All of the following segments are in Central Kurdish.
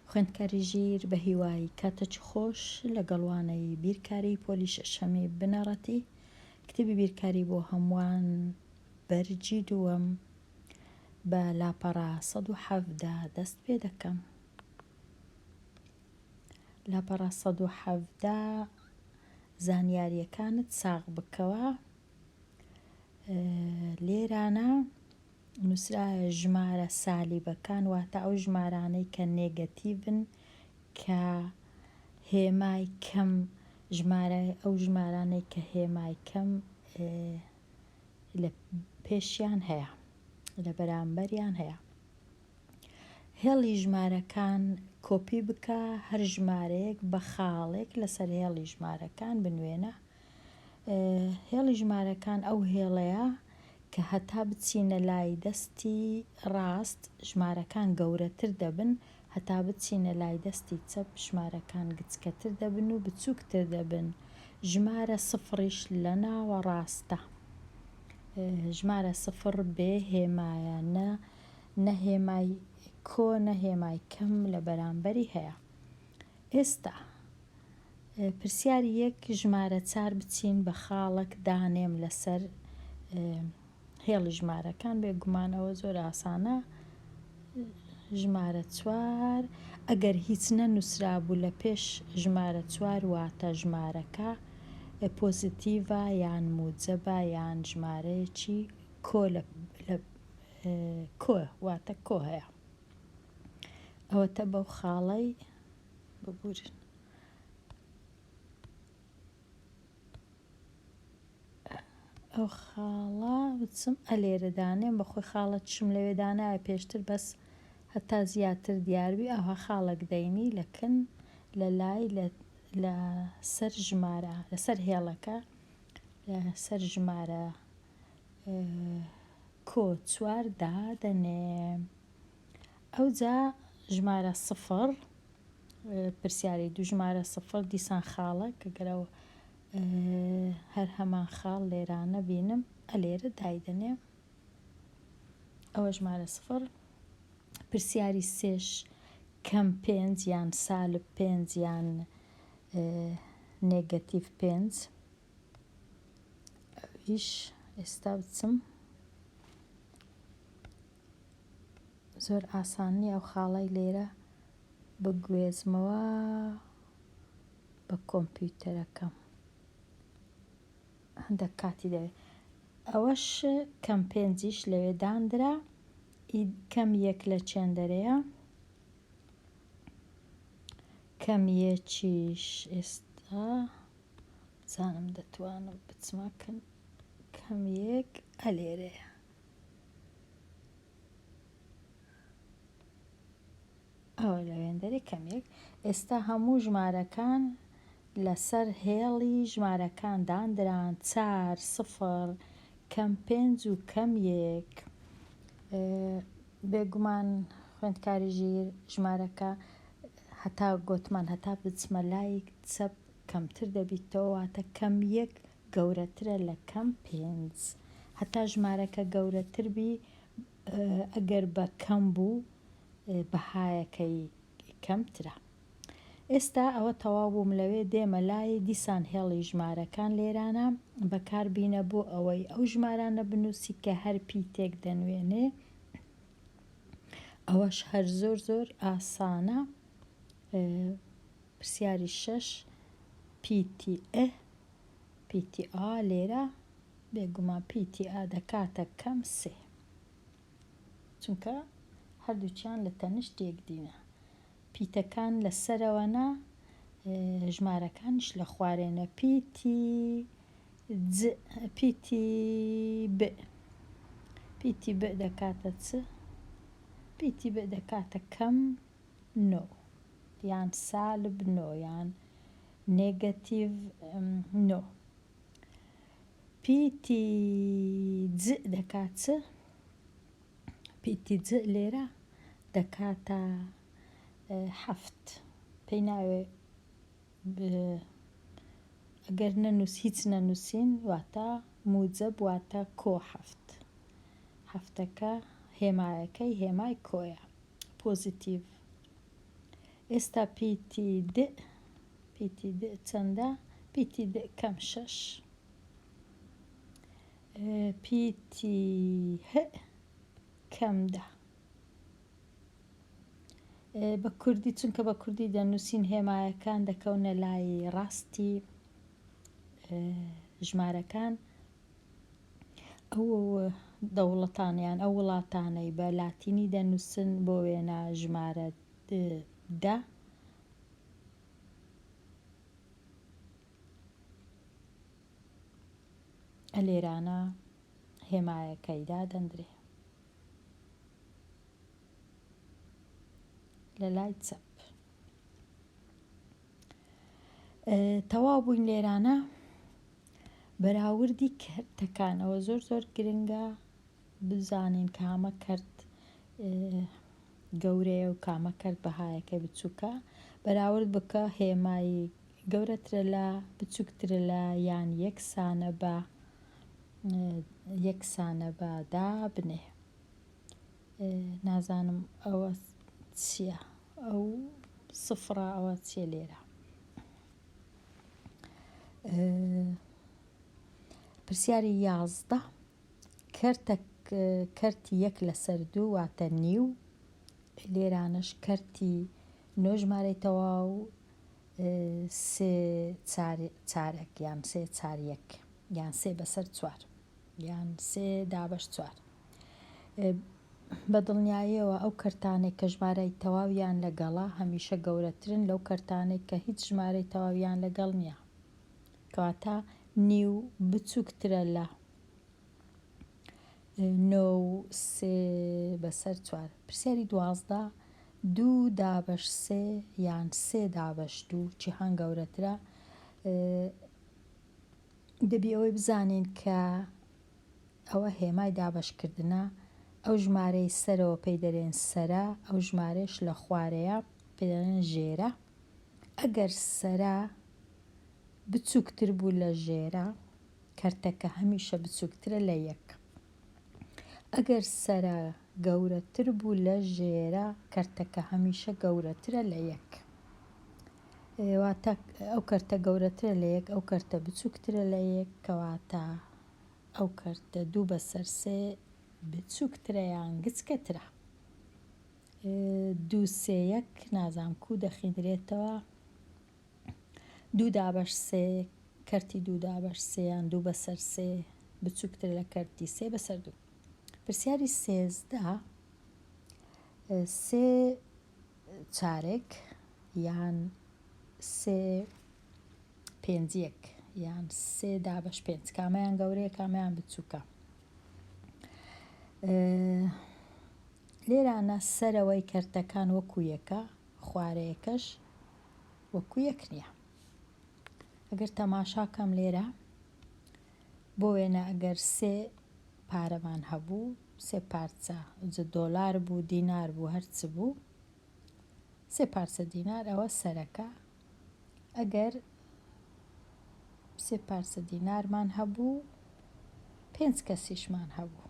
خوێندکاری ژیر بە هیوای کاتە چ خۆش لەگەڵوانەی بیرکاری پۆلی شەشەمی بنەڕەتی کتێبی بیرکاری بۆ هەمووان بەرجی دووەم بە لاپەڕا ١٧٠ دەست پێ دەکەم. لاپەڕا ١٧٠ زانیاریەکانت ساغ بکەوە. لێرانە نووسرایە ژمارە سالیبەکان واتە ئەو ژمارانەی کە نێگەتیڤن کە هێمای کەم ئەو ژمارانەی کە هێمای کەم لە پێشیان هەیە لە بەرامبەریان هەیە. هێڵی ژمارەکان کۆپی بکە، هەر ژمارەیەک بە خاڵێک لەسەر هێڵی ژمارەکان بنوێنە. هێڵی ژمارەکان ئەو هێڵەیە کە هەتا بچینە لای دەستی ڕاست ژمارەکان گەورەتر دەبن، هەتا بچینە لای دەستی چەپ ژمارەکان گچکەتر دەبن و بچووکتر دەبن. ژمارە سفریش لە ناوە ڕاستە. ژمارە سفر بێ هێمایە، نە هێمای کۆ نە هێمای کەم لە بەرامبەری هەیە. ئێستا پرسیاری یەک ژمارە 4 بچین بە خاڵک دانێم لەسەر هێڵی ژمارەکان، بێگومانەوە زۆر ئاسانە. ژمارە 4 ئەگەر هیچ نەنووسرابوو لە پێش ژمارە 4 واتە ژمارەکە پۆزیتیڤە یان موجەبە یان ژمارەیەکی کۆ واتە کۆ هەیە. ئەوەتە بەو خاڵەی ببورن. ئەو خاڵە بچم ئەلێرە دانێم بەخۆی خاڵە چشم لەوێ دانایە پێشتر بەس هەتا زیاتر دیاربی ئەوها خاڵک دەینی لەکن لە لای لەسەر ژمارە لەسەر هێڵەکە لەسەر ژمارە کۆ 4 دادەنێ. ئەوجا ژمارە سفر پرسیاری دوو ژمارە سفر دیسان خاڵک ئەگەرەوە هەر هەمان خاڵ لێرانە بینم ئەلێرە دایدەنێم. ئەوە ژمارە سفر. پرسیاری سێش کەم 5 یان سالب 5 یان نێگەتیڤ 5. ئەویش ئێستا بچم زۆر ئاسانی ئەو خاڵەی لێرە بگوێزمەوە بە کۆمپیوتەرەکەم هەندێک کاتی دەوێت. ئەوەش کەم 5ش لەوێ دانرا، کەم 1 لە چێندەرەیە، کەم 1ش ئێستا زانم دەتوانم بچمەکەن کەم 1 ئەلێرەیە. ئەوە لە وێندەرەی کەم 1. ئێستا هەموو ژمارەکان لەسەر هێڵی ژمارەکان دانران 4 0 کەم 5 و کەم 1. بێگومان خوێندکاری ژیر ژمارەکە هەتا گوتمان هەتا بچمە لای چەپ کەمتر دەبیتەوە واتە کەم 1 گەورەترە لە کەم 5. هەتا ژمارەکە گەورەتر بی ئەگەر بە کەم بوو بەهایەکەی کەمترە. ئێستا ئەوە تەواو بووم لەوێ دێمە لای دیسان هێڵی ژمارەکان لێرانە بەکاربینە بۆ ئەوەی ئەو ژمارانە بنووسی کە هەر پیتێک دەنوێنێ. ئەوەش هەر زۆر زۆر ئاسانە. پرسیاری 6 پیتی ئا لێرە بێگومان پیتی ئا دەکاتە کەم 3 چونکە هەردووچیان لە تەنشت یەکدینە. پیتەکان لەسەرەوەنا ژمارەکانش لە خوارێنە. پیتی ب دەکاتە چ؟ پیتی ب دەکاتە کەم 9 یان سالب 9 یان نێگەتیڤ 9. پیتی ج دەکات چ؟ پیتی ج لێرە دەکاتە 7. پێی ناوێ ئەگەر هیچ نەنووسین واتە موجەب واتە کۆ 7. هەفتەکە هێمایەکەی هێمای کۆیە پۆزیتیڤ. ئێستا پیتی د چەندە؟ پیتی د کەم 6 پیتی ه کەم 10 بە کوردی چونکە بە کوردی دەنووسین هێمایەکان دەکەونە لای ڕاستی ژمارەکان ئەو دەوڵەتانیان ئەو وڵاتانەی بە لاتینی دەنووسن بۆ وێنە ژمارە دا لێرانە هێمایەکەیدا دەندرێ لە لای چەپ. تەواو بووین لێرانە بەراوردی کەرتەکانەوە زۆر گرنگە بزانین کامە کەرت گەورەیە و کامە کەرت بەهایەکەی بچووکە بەراورد بکە هێمایی گەورەترە لە بچووکترە لە یان یەکسانە بە دا بنێ. نازانم ئەوە چییە ئەو سفرە ئەوە چیە لێرە. پرسیاری 11 کەرتی 1 لەسەر 2 واتە نیو. لێرانش کەرتی 9 ژمارەی تەواو 3 چارەک یان 3 چاریەک یان 3 بەسەر 4 یان 3 دابەش 4. بە دڵنیاییەوە ئەو کەرتانێک کە ژمارەی تەواویان لەگەڵا هەمیشە گەورەترن لەو کەرتانێک کە هیچ ژمارەی تەواویان لەگەڵ نییە کەواتە نیو بچووکترە لە 9 3 بەسەر 4. پرسیاری 12 2 دابەش 3 یان 3 دابەش 2 چیهان گەورەترە. دەبی ئەوەی بزانین کە ئەوە هێمای دابەشکردنە ئەو ژمارەی سەرەوە پێی دەرێن سەرە ئەو ژمارەش لە خوارەیە پێی دەرێن ژێرە. ئەگەر سەرە بچووکتر بوو لە ژێرە کەرتەکە هەمیشە بچووکترە لە 1. ئەگەر سەرە گەورەتر بوو لە ژێرە کەرتەکە هەمیشە گەورەترە لە 1. واتە ئەو کەرتە گەورەترە لە 1 ئەو کەرتە بچووکترە لە 1 کەواتە ئەو کەرتە 2 بەسەر 3 بچووکترە یان گچکەترە. 2 3 1 نازام کو دەخینرێتەوە 2 دابەش 3 کەرتی 2 دابەش 3 یان 2 بەسەر 3 بچووکتر لە کەرتی 3 بەسەر 2. پرسیاری 13 3 چارێک یان 3 پێنجیەک یان 3 دابەش 5 کامەیان گەورەیە کامەیان بچووکە. لێرانە سەرەوەی کەرتەکان وەکو یەکە خوارەیەکەش وەکو یەک نییە. ئەگەر تەماشاکەم لێرە بۆ وێنە ئەگەر 3 پارەمان هەبوو 3 پارچە دۆلار بوو دینار بوو هەرچ بوو 3 پارچە دینار ئەوە سەرەکە. ئەگەر 3 پارچە دینارمان هەبوو 5 کەسیشمان هەبوو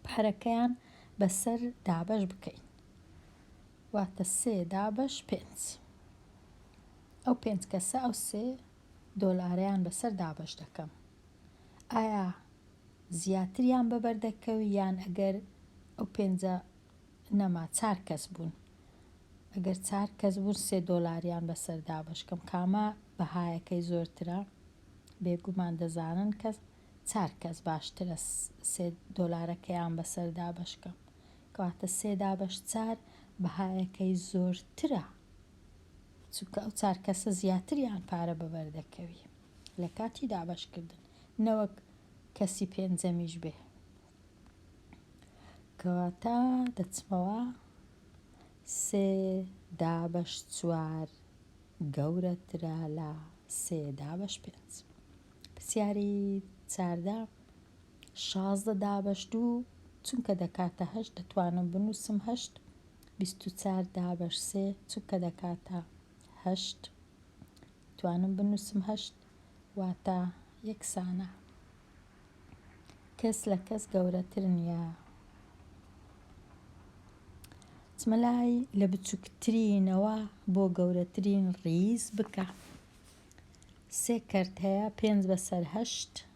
پارەکەیان بەسەر دابەش بکەین واتە 3 دابەش 5. ئەو 5 کەسە ئەو 3 دۆلارەیان بەسەر دابەش دەکەم. ئایا زیاتریان بەبەردەکەوی یان ئەگەر ئەو 5 نەما 4 کەس بوون ئەگەر 4 کەس بوون 3 دۆلاریان بەسەر دابەشکەم کامە بەهایەکەی زۆرترە بێگومان دەزانن کە 4 کەس باشترە 3 دۆلارەکەیان بەسەر دابەشکەم کەواتە 3 دابەش 4 بەهایەکەی زۆرترە چونکە ئەو 4 کەسە زیاتریان پارە بەبەردەکەوی لە کاتی دابەشکردن نەوەک کەسی پێنجەمیش بێ. کەواتە دەچمەوە 3 دابەش 4 گەورەترە لە 3 دابەش 5. پرسیاری 14 16 دابەش 2 چونکە دەکاتە 8 دەتوانم بنووسم 8 24 دابەش 3 چونکە دەکاتە 8 توانم بنووسم 8 واتە یەکسانە کەس لە کەس گەورەتر نییە. چمەلای لە بچووکترینەوە بۆ گەورەترین ڕیز بکە. 3 کەرت هەیە 5 بەسەر 8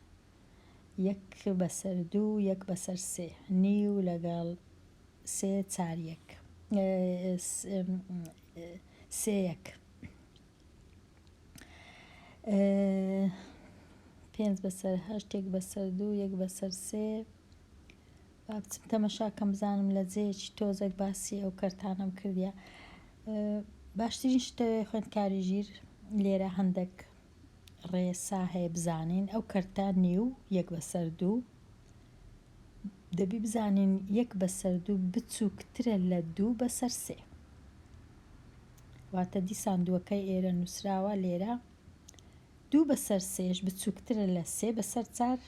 1 بەسەر 2 1 بەسەر 3 نیو لەگەڵ 3 4 1 3 1 5 بەسەر 8 1 بەسەر 2 1 بەسەر 3 با بچم تەمەشاکەم بزانم لە جێیەکی تۆزێک باسی ئەو کەرتانەم کردیە. باشترین شتەوەی خوێندکاری ژیر لێرە هەندێک ڕێسا هەیە بزانین. ئەو کەرتە نیو 1 بەسەر 2 دەبی بزانین 1 بەسەر 2 بچووکترە لە 2 بەسەر 3 واتە دیسان دووەکەی ئێرە نووسراوە لێرە 2 بەسەر 3ش بچووکترە لە 3 بەسەر 4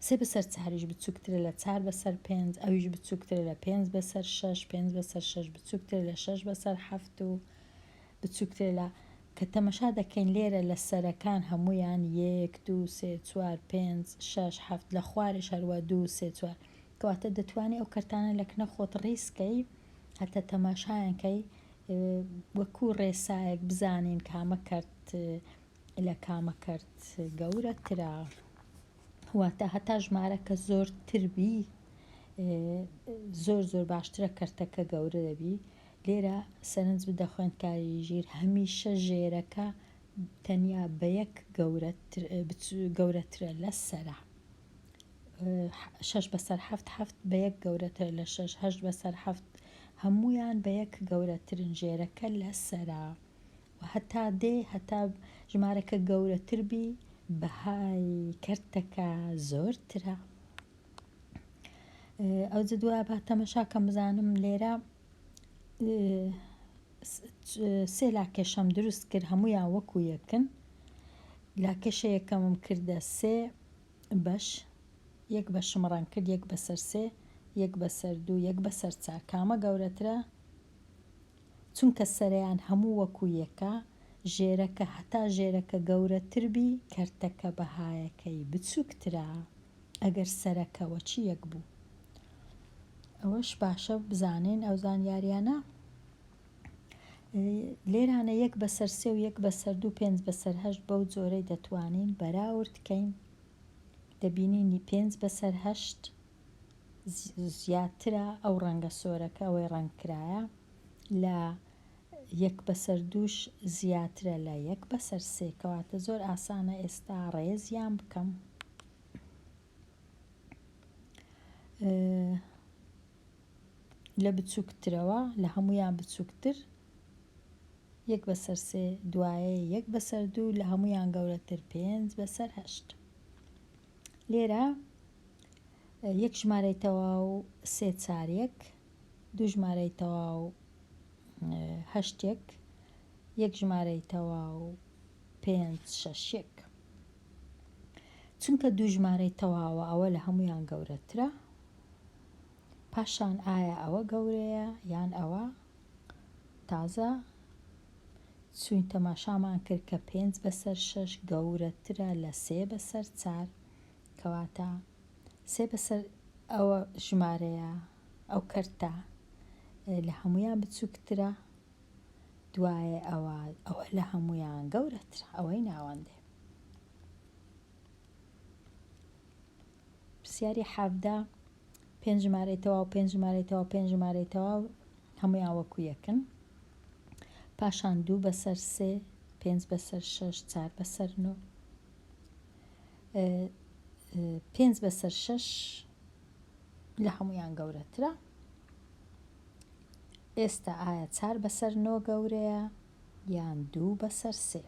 3 بەسەر 4ش بچووکترە لە 4 بەسەر 5 ئەویش بچووکترە لە 5 بەسەر 6 5 بەسەر 6 بچووکترە لە 6 بەسەر 7 و بچووکترە لە کە تەمەشا دەکەین لێرە لە سەرەکان هەمویان 1 2 3 4 5 6 7 لە خوارش هەروە 2 3 4 کەواتە دەتوانێت ئەو کەرتانە لە کنە خۆت ڕیسکەی هەتە تەماشایانکەی وەکوو ڕێسایەک بزانین کامە کەرت لە کامە کەرت گەورەترە. واتە هەتا ژمارەکە زۆرتربی زۆر باشترە کەرتەکە گەورە دەبی. لێرە سەرنج بدە خوێندکاری ژیر هەمیشە ژێرەکە تەنیا بە یەک گەورەترە لە سەرە. 6 بەسەر 7 7 بە یەک گەورەتر لە 6 8 بەسەر 7 هەمویان بە یەک گەورەترن ژێرەکە لە سەرە و هەتا دێ هەتا ژمارەکە گەورەتربی بەهای کەرتەکە زۆرترە. ئەو جدووە بە تەمەشاکەم بزانم لێرە 3 لاکێشەم دروست کرد هەمویان وەکو یەکن. لاکێشە یەکەمم کردە 3 بەش 1 بەشم ڕەنگ کرد 1 بەسەر 3 1 بەسەر 2 1 بەسەر 4 کامە گەورەترە چونکە سەرەیان هەموو وەکو یەکە ژێرەکە هەتا ژێرەکە گەورەتربی کەرتەکە بەهایەکەی بچووکترە ئەگەر سەرەکەوە چی یەک بوو. ئەوەش باشە بزانین ئەو زانیاریانە. لێرانە 1 بەسەر 3 و 1 بەسەر 2 5 بەسەر 8 بەو جۆرەی دەتوانین بەراوردکەین. دەبینینی 5 بەسەر 8 زیاترە ئەو ڕەنگە سۆرەکە ئەوەی ڕەنگکرایە لە 1 بەسەر 2ش زیاترە لە 1 بەسەر 3 کەواتە زۆر ئاسانە ئێستا ڕێزیان بکەم. لە بچووکترەوە لە هەمویان بچووکتر 1 بەسەر 3 دوایە 1 بەسەر 2 لە هەمویان گەورەتر 5 بەسەر 8 لێرە 1 ژمارەی تەواو 3 4 1 2 ژمارەی تەواو 8 1 1 ژمارەی تەواو 5 6 1 چونکە 2 ژمارەی تەواوە ئەوە لە هەمویان گەورەترە پاشان ئایا ئەوە گەورەیە یان ئەوە تازە چوین تەماشامان کرد کە 5 بەسەر 6 گەورەترە لە 3 بەسەر 4 کەواتە 3 بەسەر ئەوە ژمارەیە ئەو کەرتە لە هەمویان بچووکترە دوایە ئەوە لە هەمویان گەورەترە ئەوەی ناوەندێ. پرسیاری 17 5 ژمارەی تەواو 5 ژمارەی تەواو 5 ژمارەی تەواو هەمویان وەکو یەکن پاشان 2 بەسەر 3 5 بەسەر 6 4 بەسەر 9 5 بەسەر 6 لە هەمویان گەورەترە. ئێستا ئایا 4 بەسەر 9 گەورەیە یان 2 بەسەر 3.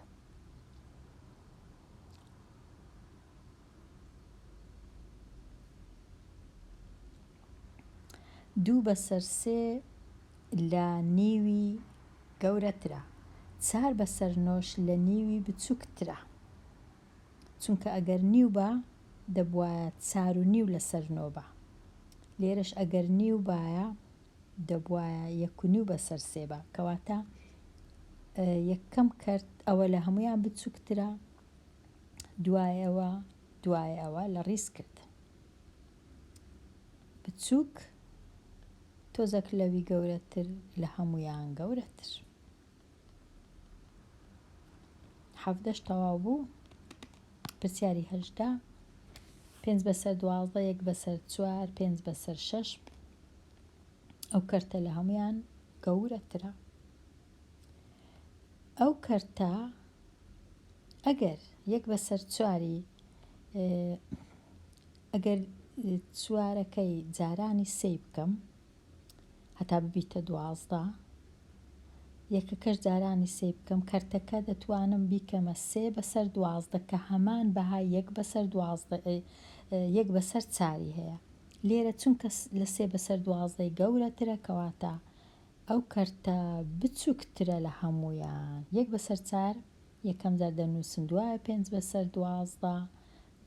دوو بەسەر 3 لە نیوی گەورەترە 4 بەسەر 9 لە نیوی بچووکترە چونکە ئەگەر نیو بە دەبوایە 4 و نیو لەسەر 9 بە لێرەش ئەگەر نیو بایە دەبوایە 1 و نیو بەسەر 3 بە کەواتە یەکەم کەرت ئەوە لە هەمویان بچووکترە دوایەوە لە ڕیز کرد بچووک تۆزێک لەوی گەورەتر لە هەمویان گەورەتر. 17 تەواو بوو. پرسیاری 18 5 بەسەر 12 1 بەسەر 4 5 بەسەر 6 ئەو کەرتە لە هەمویان گەورەترە. ئەو کەرتە ئەگەر 1 بەسەر 4 ئەگەر چوارەکەی جارانی سێ بکەم هەتا ببیتە 12 یەکەکەش جارانی سێ بکەم کەرتەکە دەتوانم بیکەمە 3 بەسەر 12 کە هەمان بەهای 1 بەسەر 1 بەسەر 4 هەیە. لێرە چونکە لە 3 بەسەر 12 گەورەترە کەواتە ئەو کەرتە بچووکترە لە هەمویان. 1 بەسەر 4 یەکەم جار دەنووسم دوایە 5 بەسەر 12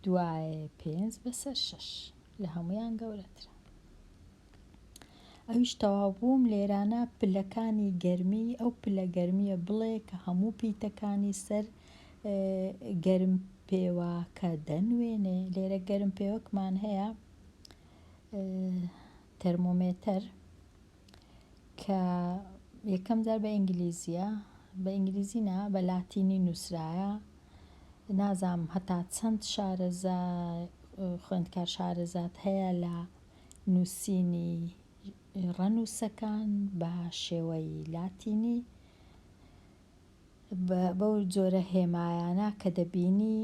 دوایە 5 بەسەر 6 لە هەمویان گەورەترە. ئەویش تەواو بووم. لێرانە پلەکانی گەرمی ئەو پلە گەرمیە بڵێ کە هەموو پیتەکانی سەر گەرم پێوەکە دەنوێنێ. لێرە گەرم پێوەکمان هەیە تەرمۆمێتەر کە یەکەم جار بە ئینگلیزیە بە ئینگلیزی نا بە لاتینی نووسرایە. نازام هەتا چەند شارەزا خوێندکار شارەزات هەیە لە نووسینی ڕەنووسەکان بە شێوەی لاتینی بەو جۆرە هێمایانە کە دەبینی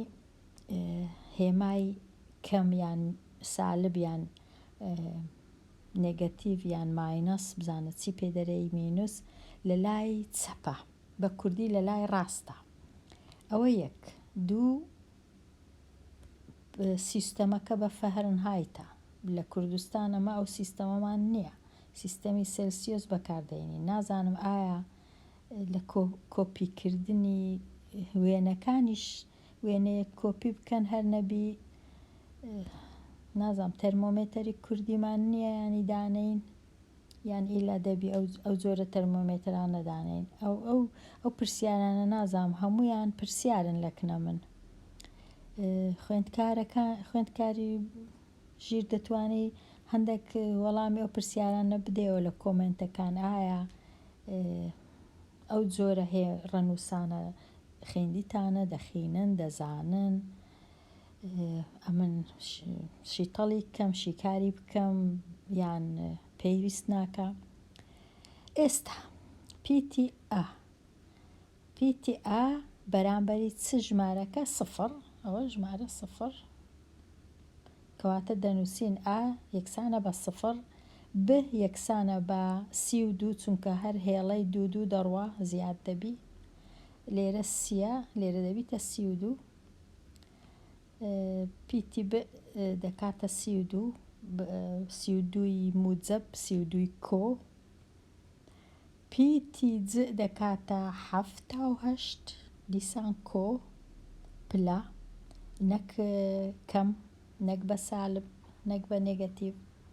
هێمای کەم یان سالب یان نێگەتیڤ یان ماینەس بزانە چی پێدەرێی مینوس لە لای چەپە بە کوردی لە لای ڕاستە. ئەوە یەک. دوو سیستەمەکە بە فەهرنهایتە. لە کوردستان ئەمە ئەو سیستەمەمان نییە. سیستەمی سێلسیۆس بەکاردێنین. نازانم ئایا لە کۆپیکردنی وێنەکانیش وێنەیەک کۆپی بکەن هەر نەبی نازانم تەرمۆمێتەری کوردیمان نییە ینی دانەین یان ئیلا دەبی ئەو جۆرە تەرمۆمێتران نەدانین. ئەو پرسیارانە نازانم هەمویان پرسیارن لەکنە من. خوێندکاری ژیر دەتوانی هەندێک وەڵامی ئەو پرسیارانە بدەیەوە لە کۆمنتەکان. ئایا ئەو جۆرە ڕەنووسانە خوێندیتانە دەخینن دەزانن ئەمن شیتەڵی بکەم شیکاری بکەم یان پێویست ناکە. ئێستا پیتی ئا بەرامبەری چ ژمارەکە؟ سفر. ئەوە ژمارە سفر کەواتە دەنووسین ئا یەکسانە بە سفر ب یەکسانە بە 32 چونکە هەر هێڵەی دوو دەڕوا زیاد دەبی. لێرە سیە لێرە دەبیتە 32 پیتی ب دەکاتە 32 موجب 32 کۆ. پیتی ج دەکاتە 78 دیسان کۆ پلە نەک کەم نەک بە سالب نەک بە نێگەتیڤ.